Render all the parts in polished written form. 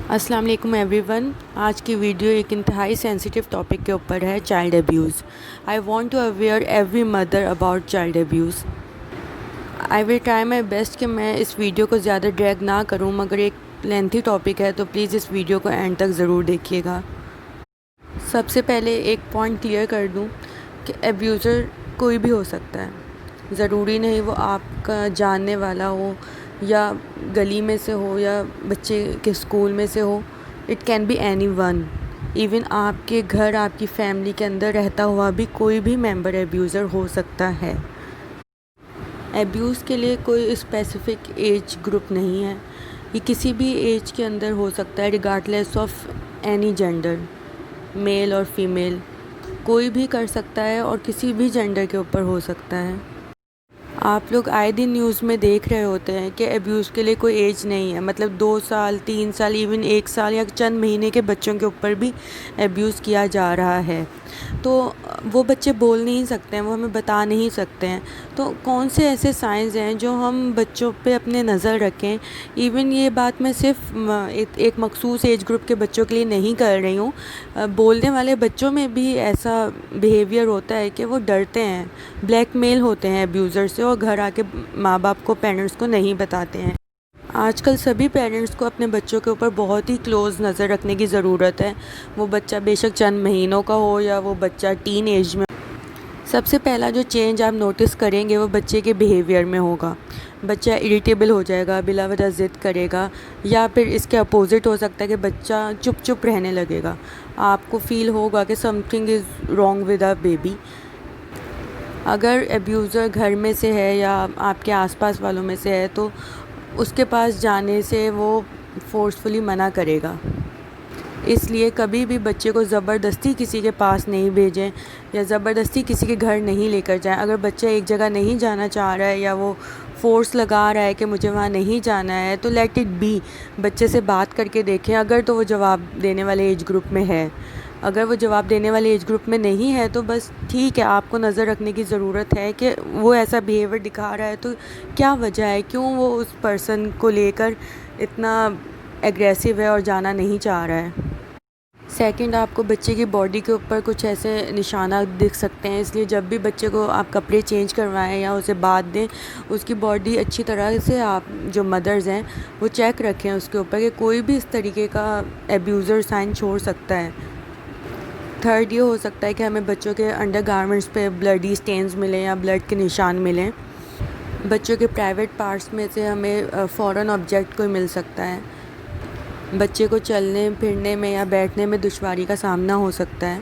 السلام علیکم every one. آج کی ویڈیو ایک انتہائی سینسیٹیو ٹاپک کے اوپر ہے، child abuse. I want to aware every mother about child abuse. I will try my best کہ میں اس ویڈیو کو زیادہ ڈریگ نہ کروں، مگر ایک لینتھی ٹاپک ہے تو پلیز اس ویڈیو کو اینڈ تک ضرور دیکھیے گا. سب سے پہلے ایک پوائنٹ کلیئر کر دوں کہ ایبیوزر کوئی بھی ہو سکتا ہے. ضروری نہیں وہ آپ کا جاننے والا ہو، یا گلی میں سے ہو، یا بچے کے اسکول میں سے ہو. It can be anyone even. ایون آپ کے گھر، آپ کی فیملی کے اندر رہتا ہوا بھی کوئی بھی ممبر ایبیوزر ہو سکتا ہے. ایبیوز کے لیے کوئی اسپیسیفک ایج گروپ نہیں ہے. یہ کسی بھی ایج کے اندر ہو سکتا ہے، ریگارڈلیس آف اینی جینڈر، میل اور فیمیل. کوئی بھی کر سکتا ہے اور کسی بھی جینڈر کے اوپر ہو سکتا ہے. آپ لوگ آئے دن نیوز میں دیکھ رہے ہوتے ہیں کہ ایبیوز کے لیے کوئی ایج نہیں ہے. مطلب 2 سال، 3 سال، ایون 1 سال یا چند مہینے کے بچوں کے اوپر بھی ایبیوز کیا جا رہا ہے. تو وہ بچے بول نہیں سکتے ہیں، وہ ہمیں بتا نہیں سکتے ہیں. تو کون سے ایسے سائنز ہیں جو ہم بچوں پہ اپنے نظر رکھیں. ایون یہ بات میں صرف ایک مخصوص ایج گروپ کے بچوں کے لیے نہیں کر رہی ہوں. بولنے والے بچوں میں بھی ایسا بیہیویئر ہوتا ہے کہ وہ ڈرتے ہیں، بلیک میل ہوتے ہیں ایبیوزر سے، اور گھر آ کے ماں باپ کو، پیرنٹس کو نہیں بتاتے ہیں. آج کل سبھی پیرنٹس کو اپنے بچوں کے اوپر بہت ہی کلوز نظر رکھنے کی ضرورت ہے. وہ بچہ بے شک چند مہینوں کا ہو یا وہ بچہ ٹین ایج میں. سب سے پہلا جو چینج آپ نوٹس کریں گے وہ بچے کے بیہیویئر میں ہوگا. بچہ اریٹیبل ہو جائے گا، بلا وجہ ضد کرے گا، یا پھر اس کے اپوزٹ ہو سکتا ہے کہ بچہ چپ چپ رہنے لگے گا. آپ کو فیل ہوگا کہ something is wrong with a baby. اگر ایبیوزر گھر میں سے ہے یا آپ کے آس پاس والوں میں سے ہے تو اس کے پاس جانے سے وہ فورسفلی منع کرے گا. اس لیے کبھی بھی بچے کو زبردستی کسی کے پاس نہیں بھیجیں یا زبردستی کسی کے گھر نہیں لے کر جائیں. اگر بچہ ایک جگہ نہیں جانا چاہ رہا ہے یا وہ فورس لگا رہا ہے کہ مجھے وہاں نہیں جانا ہے تو لیٹ اٹ بی. بچے سے بات کر کے دیکھیں اگر تو وہ جواب دینے والے ایج گروپ میں ہے. اگر وہ جواب دینے والے ایج گروپ میں نہیں ہے تو بس ٹھیک ہے، آپ کو نظر رکھنے کی ضرورت ہے کہ وہ ایسا بیہیویئر دکھا رہا ہے تو کیا وجہ ہے، کیوں وہ اس پرسن کو لے کر اتنا ایگریسو ہے اور جانا نہیں چاہ رہا ہے. سیکنڈ، آپ کو بچے کی باڈی کے اوپر کچھ ایسے نشانات دکھ سکتے ہیں. اس لیے جب بھی بچے کو آپ کپڑے چینج کروائیں یا اسے باتھ دیں، اس کی باڈی اچھی طرح سے آپ جو مدرز ہیں وہ چیک رکھیں اس کے اوپر کہ کوئی بھی اس طریقے کا ایبیوزر سائن چھوڑ سکتا ہے. تھرڈ، یہ ہو سکتا ہے کہ ہمیں بچوں کے انڈر گارمنٹس پہ بلڈی سٹینز ملیں یا بلڈ کے نشان ملیں. بچوں کے پرائیویٹ پارٹس میں سے ہمیں فورن آبجیکٹ کوئی مل سکتا ہے. بچے کو چلنے پھرنے میں یا بیٹھنے میں دشواری کا سامنا ہو سکتا ہے.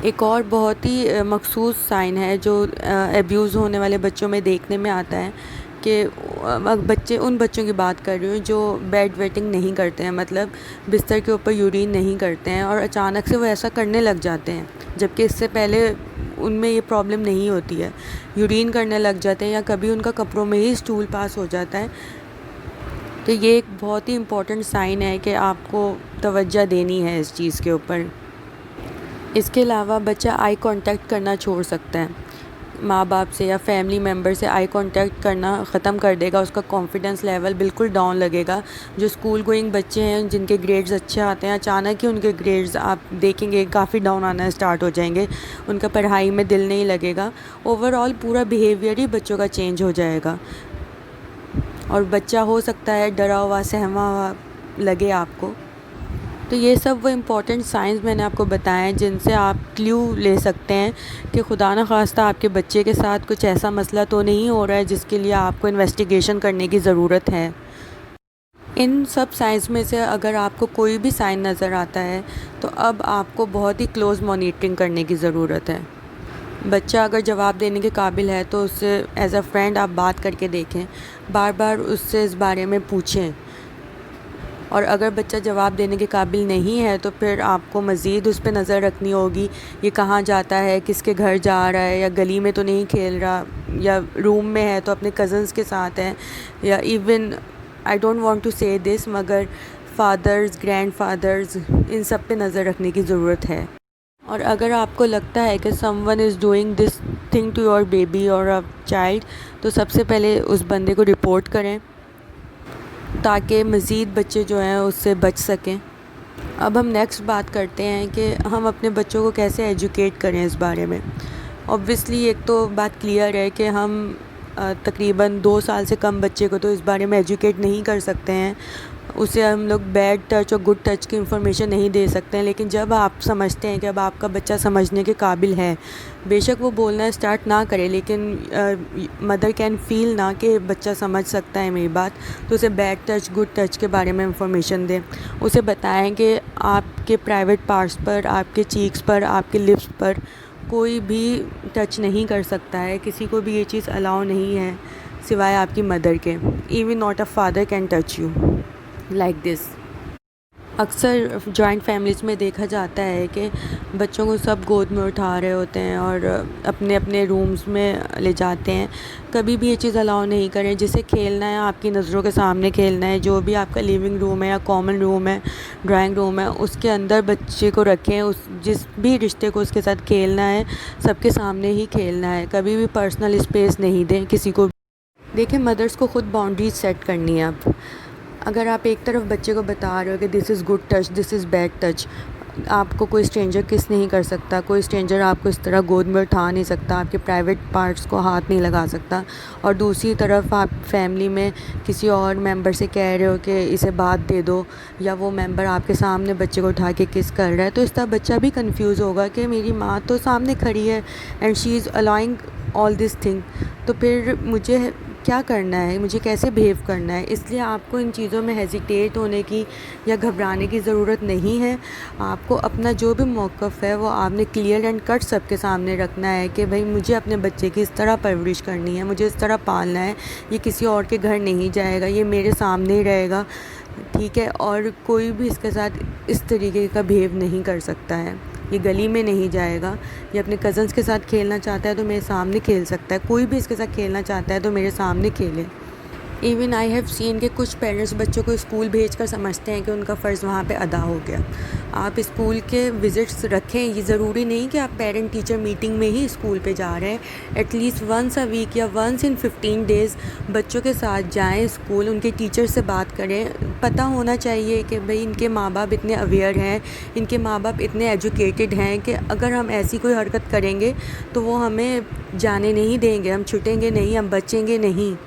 ایک اور بہت ہی مخصوص سائن ہے جو ایبیوز ہونے والے بچوں میں دیکھنے میں آتا ہے کہ ان بچوں کی بات کر رہی ہوں جو بیڈ ویٹنگ نہیں کرتے ہیں. مطلب بستر کے اوپر یورین نہیں کرتے ہیں اور اچانک سے وہ ایسا کرنے لگ جاتے ہیں، جبکہ اس سے پہلے ان میں یہ پرابلم نہیں ہوتی ہے. یورین کرنے لگ جاتے ہیں یا کبھی ان کا کپڑوں میں ہی اسٹول پاس ہو جاتا ہے. تو یہ ایک بہت ہی امپورٹنٹ سائن ہے کہ آپ کو توجہ دینی ہے اس چیز کے اوپر. اس کے علاوہ بچہ آئی کانٹیکٹ کرنا چھوڑ سکتا ہے. ماں باپ سے یا فیملی ممبر سے آئی کانٹیکٹ کرنا ختم کر دے گا. اس کا کانفیڈنس لیول بالکل ڈاؤن لگے گا. جو اسکول گوئنگ بچے ہیں جن کے گریڈز اچھے آتے ہیں، اچانک ہی ان کے گریڈز آپ دیکھیں گے کافی ڈاؤن آنا اسٹارٹ ہو جائیں گے. ان کا پڑھائی میں دل نہیں لگے گا. اوور آل پورا بیہیویئر ہی بچوں کا چینج ہو جائے گا اور بچہ ہو سکتا ہے ڈرا ہوا، سہما ہوا لگے آپ کو. تو یہ سب وہ امپورٹنٹ سائنس میں نے آپ کو بتائے ہیں جن سے آپ کلیو لے سکتے ہیں کہ خدا نخواستہ آپ کے بچے کے ساتھ کچھ ایسا مسئلہ تو نہیں ہو رہا ہے جس کے لیے آپ کو انویسٹیگیشن کرنے کی ضرورت ہے. ان سب سائنس میں سے اگر آپ کو کوئی بھی سائن نظر آتا ہے تو اب آپ کو بہت ہی کلوز مانیٹرنگ کرنے کی ضرورت ہے. بچہ اگر جواب دینے کے قابل ہے تو اس سے ایز اے فرینڈ آپ بات کر کے دیکھیں، بار بار اس سے اس بارے میں پوچھیں. اور اگر بچہ جواب دینے کے قابل نہیں ہے تو پھر آپ کو مزید اس پہ نظر رکھنی ہوگی. یہ کہاں جاتا ہے، کس کے گھر جا رہا ہے، یا گلی میں تو نہیں کھیل رہا، یا روم میں ہے تو اپنے کزنس کے ساتھ ہے، یا even I don't want to say this مگر فادرز، گرینڈ فادرز، ان سب پہ نظر رکھنے کی ضرورت ہے. اور اگر آپ کو لگتا ہے کہ someone is doing this thing to your baby اور چائلڈ تو سب سے پہلے اس بندے کو رپورٹ کریں. تاکہ مزید بچے جو ہیں اس سے بچ سکیں۔ اب ہم نیکسٹ بات کرتے ہیں کہ ہم اپنے بچوں کو کیسے ایجوکیٹ کریں اس بارے میں۔ اوبویسلی ایک تو بات کلیئر ہے کہ ہم تقریباً 2 سال سے کم بچے کو تو اس بارے میں ایجوکیٹ نہیں کر سکتے ہیں، اسے ہم لوگ بیڈ ٹچ اور گڈ ٹچ کی انفارمیشن نہیں دے سکتے ہیں۔ لیکن جب آپ سمجھتے ہیں کہ اب آپ کا بچہ سمجھنے کے قابل ہے، بے شک وہ بولنا اسٹارٹ نہ کرے، لیکن مدر کین فیل نہ کہ بچہ سمجھ سکتا ہے میری بات، تو اسے بیڈ ٹچ گڈ ٹچ کے بارے میں انفارمیشن دیں۔ اسے بتائیں کہ آپ کے پرائیویٹ پارٹس پر، آپ کے چیکس پر، آپ کے لپس پر کوئی بھی ٹچ نہیں کر سکتا ہے، کسی کو بھی یہ چیز الاؤ نہیں ہے سوائے آپ کی مدر کے۔ Even not a father can touch you like this. اکثر جوائنٹ فیملیز میں دیکھا جاتا ہے کہ بچوں کو سب گود میں اٹھا رہے ہوتے ہیں اور اپنے اپنے رومز میں لے جاتے ہیں۔ کبھی بھی یہ چیز الاؤ نہیں کریں، جسے کھیلنا ہے آپ کی نظروں کے سامنے کھیلنا ہے، جو بھی آپ کا لیونگ روم ہے یا کامن روم ہے، ڈرائنگ روم ہے، اس کے اندر بچے کو رکھیں، جس بھی رشتے کو اس کے ساتھ کھیلنا ہے سب کے سامنے ہی کھیلنا ہے، کبھی بھی پرسنل اسپیس نہیں دیں کسی کو۔ دیکھیں مدرس کو خود باؤنڈریز سیٹ کرنی ہے۔ اب اگر آپ ایک طرف بچے کو بتا رہے ہو کہ this is good touch, this is bad touch, آپ کو کوئی اسٹرینجر کس نہیں کر سکتا، کوئی اسٹرینجر آپ کو اس طرح گود میں اٹھا نہیں سکتا، آپ کے پرائیویٹ پارٹس کو ہاتھ نہیں لگا سکتا، اور دوسری طرف آپ فیملی میں کسی اور ممبر سے کہہ رہے ہو کہ اسے بات دے دو، یا وہ ممبر آپ کے سامنے بچے کو اٹھا کے کس کر رہا ہے، تو اس طرح بچہ بھی کنفیوز ہوگا کہ میری ماں تو سامنے کھڑی ہے and she is allowing all this thing, تو پھر مجھے کیا کرنا ہے، مجھے کیسے بہیو کرنا ہے۔ اس لیے آپ کو ان چیزوں میں ہیزیٹیٹ ہونے کی یا گھبرانے کی ضرورت نہیں ہے۔ آپ کو اپنا جو بھی موقف ہے وہ آپ نے کلیئر اینڈ کٹ سب کے سامنے رکھنا ہے کہ بھائی مجھے اپنے بچے کی اس طرح پرورش کرنی ہے، مجھے اس طرح پالنا ہے، یہ کسی اور کے گھر نہیں جائے گا، یہ میرے سامنے ہی رہے گا، ٹھیک ہے، اور کوئی بھی اس کے ساتھ اس طریقے کا بہیو نہیں کر سکتا ہے، یہ گلی میں نہیں جائے گا، یہ اپنے کزنس کے ساتھ کھیلنا چاہتا ہے تو میرے سامنے کھیل سکتا ہے، کوئی بھی اس کے ساتھ کھیلنا چاہتا ہے تو میرے سامنے کھیلے۔ ایون آئی ہیو سین کہ کچھ پیرنٹس بچوں کو اسکول بھیج کر سمجھتے ہیں کہ ان کا فرض وہاں پہ ادا ہو گیا۔ آپ اسکول کے وزٹس رکھیں، یہ ضروری نہیں کہ آپ پیرنٹ ٹیچر میٹنگ میں ہی اسکول پہ جا رہے ہیں، at least once a week یا ونس ان 15 days بچوں کے ساتھ جائیں اسکول، ان کے ٹیچر سے بات کریں۔ پتہ ہونا چاہیے کہ بھئی ان کے ماں باپ اتنے اویئر ہیں، ان کے ماں باپ اتنے ایجوکیٹڈ ہیں کہ اگر ہم ایسی کوئی حرکت کریں گے تو وہ ہمیں جانے نہیں دیں گے، ہم چھٹیں گے نہیں، ہم بچیں گے نہیں۔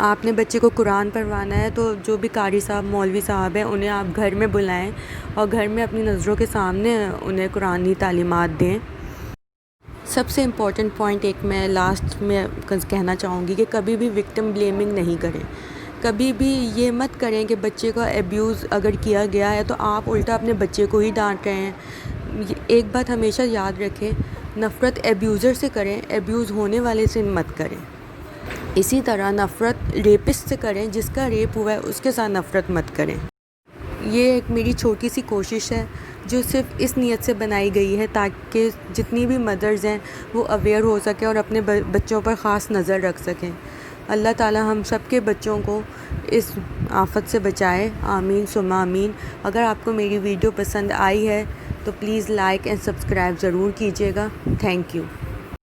آپ نے بچے کو قرآن پڑھوانا ہے تو جو بھی قاری صاحب، مولوی صاحب ہیں، انہیں آپ گھر میں بلائیں اور گھر میں اپنی نظروں کے سامنے انہیں قرآنی تعلیمات دیں۔ سب سے امپورٹنٹ پوائنٹ ایک میں لاسٹ میں کہنا چاہوں گی کہ کبھی بھی وکٹم بلیمنگ نہیں کریں، کبھی بھی یہ مت کریں کہ بچے کو ایبیوز اگر کیا گیا ہے تو آپ الٹا اپنے بچے کو ہی ڈانٹ رہے ہیں۔ ایک بات ہمیشہ یاد رکھیں، نفرت ایبیوزر سے کریں، ایبیوز ہونے والے سے مت کریں۔ اسی طرح نفرت ریپسٹ سے کریں، جس کا ریپ ہوا ہے اس کے ساتھ نفرت مت کریں۔ یہ ایک میری چھوٹی سی کوشش ہے جو صرف اس نیت سے بنائی گئی ہے تاکہ جتنی بھی مدرز ہیں وہ اویئر ہو سکیں اور اپنے بچوں پر خاص نظر رکھ سکیں۔ اللہ تعالی ہم سب کے بچوں کو اس آفت سے بچائے، آمین ثم آمین۔ اگر آپ کو میری ویڈیو پسند آئی ہے تو پلیز لائک اینڈ سبسکرائب ضرور کیجیے گا۔ Thank you.